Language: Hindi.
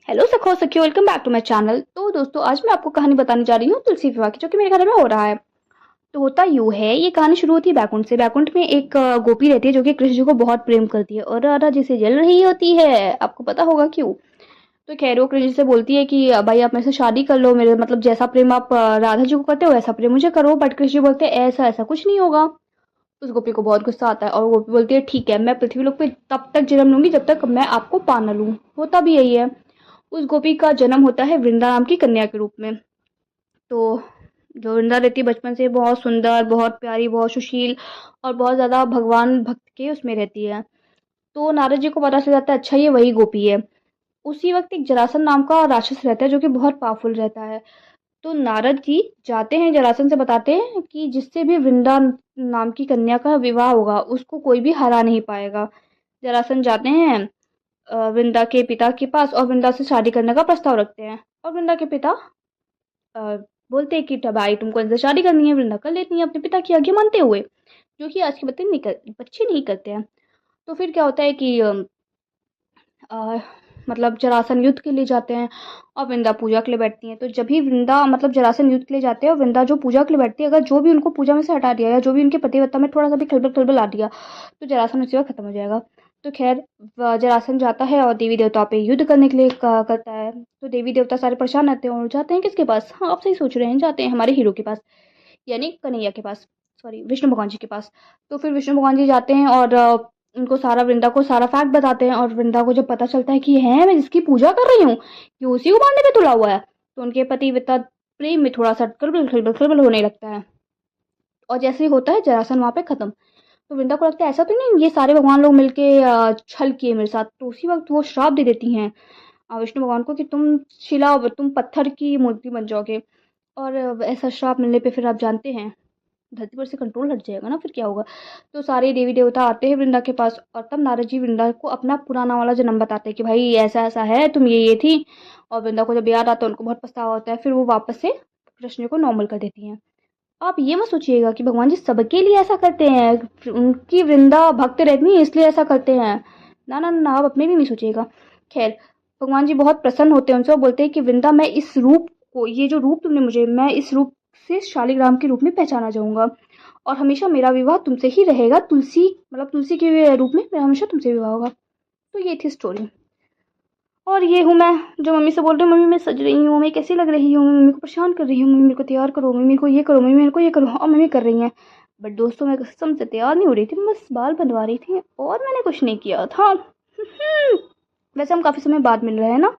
हेलो सखो सखियो, welcome back to my channel. तो दोस्तों, आज मैं आपको कहानी बताने जा रही हूँ तुलसी विवाह की, जो कि मेरे घर में हो रहा है। तो होता यूँ है, ये कहानी शुरू होती है बैकुंठ से। बैकुंठ में एक गोपी रहती है जो कि कृष्ण जी को बहुत प्रेम करती है और राधा जी से जल रही होती है। आपको पता होगा क्यों। तो खैर वो कृष्ण जी से बोलती है कि भाई आप मेरे से शादी कर लो, मेरे मतलब जैसा प्रेम आप राधा जी को करते हो वैसा प्रेम मुझे करो। बट कृष्ण जी बोलते हैं ऐसा ऐसा कुछ नहीं होगा। उस गोपी को बहुत गुस्सा आता है और वो गोपी बोलती है ठीक है, मैं पृथ्वी लोक पे तब तक जन्म लूंगी जब तक मैं आपको पा न लूं। होता भी यही है। उस गोपी का जन्म होता है वृंदा नाम की कन्या के रूप में। तो जो वृंदा रहती है बचपन से बहुत सुंदर, बहुत प्यारी, बहुत सुशील और बहुत ज़्यादा भगवान भक्त के उसमें रहती है। तो नारद जी को पता चल जाता है अच्छा ये वही गोपी है। उसी वक्त एक जरासन नाम का राक्षस रहता है जो कि बहुत पावरफुल रहता है। तो नारद जी जाते हैं जरासन से बताते हैं कि जिससे भी वृंदा नाम की कन्या का विवाह होगा उसको कोई भी हरा नहीं पाएगा। जरासन जाते हैं वृंदा के पिता के पास और वृंदा से शादी करने का प्रस्ताव रखते हैं। और वृंदा के पिता अ, बोलते हैं कि भाई तुमको इनसे शादी करनी है। वृंदा कर लेती है अपने पिता की आज्ञा मानते हुए, जो कि आज के बच्चे नहीं करते हैं। तो फिर क्या होता है कि अ, मतलब जरासन युद्ध के लिए जाते हैं और वृंदा पूजा के लिए बैठती हैं। तो जब भी वृंदा मतलब जरासन युद्ध के लिए जाते हैं और वृंदा जो पूजा के लिए बैठती है, अगर जो भी उनको पूजा में से हटा दिया या जो भी उनके पतिव्रता में थोड़ा सा भी खलबल खलबल आ दिया तो जरासन उसी वक्त खत्म हो जाएगा। तो खैर जरासन जाता है और देवी देवताओं पे युद्ध करने के लिए करता है। तो देवी देवता सारे परेशान रहते हैं और जाते हैं किसके पास, हाँ आप सही सोच रहे हैं, जाते हैं हमारे हीरो के पास, यानी कन्हैया के पास, सॉरी विष्णु भगवान जी के पास। तो फिर विष्णु भगवान जी जाते हैं और उनको सारा वृंदा को सारा फैक्ट बताते हैं। और वृंदा को जब पता चलता है कि है मैं जिसकी पूजा कर रही हूँ ये उसी को मारने पे तुला हुआ है, तो उनके पति विता प्रेम में थोड़ा सा खलबल खलबल खलबल होने लगता है। और जैसे ही होता है जरासन वहां पे खत्म। तो वृंदा को लगता है ऐसा तो नहीं ये सारे भगवान लोग मिलके छल किए मेरे साथ। तो उसी वक्त वो श्राप दे देती हैं विष्णु भगवान को कि तुम पत्थर की मूर्ति बन जाओगे। और ऐसा श्राप मिलने पे फिर आप जानते हैं धरती पर से कंट्रोल हट जाएगा ना, फिर क्या होगा। तो सारे देवी देवता आते हैं वृंदा के पास और तब नारद जी वृंदा को अपना पुराना वाला जन्म बताते हैं कि भाई ऐसा ऐसा है, तुम ये थी। और वृंदा को जब याद आता है उनको बहुत पछतावा होता है, फिर वो वापस से कृष्ण को नॉर्मल कर देती हैं। आप ये मत सोचिएगा कि भगवान जी सबके लिए ऐसा करते हैं, उनकी वृंदा भक्त रहती है इसलिए ऐसा करते हैं। ना ना ना, आप अपने लिए नहीं सोचिएगा। खैर भगवान जी बहुत प्रसन्न होते हैं उनसे और बोलते हैं कि वृंदा मैं इस रूप को, ये जो रूप तुमने मुझे, मैं इस रूप से शालिग्राम के रूप में पहचाना जाऊंगा और हमेशा मेरा विवाह तुमसे ही रहेगा। तुलसी मतलब तुलसी के रूप में मेरा हमेशा तुमसे विवाह होगा। तो ये थी स्टोरी। और ये हूँ मैं जो मम्मी से बोल रही हूँ मम्मी मैं सज रही हूँ, मैं कैसी लग रही हूँ, मम्मी को परेशान कर रही हूँ, मम्मी मेरे को तैयार करो, मम्मी को ये करो, मम्मी मेरे को ये करो, और मम्मी कर रही हैं। बट दोस्तों मैं कसम से तैयार नहीं हो रही थी, मैं बस बाल बनवा रही थी और मैंने कुछ नहीं किया था। वैसे हम काफ़ी समय बाद मिल रहे हैं ना।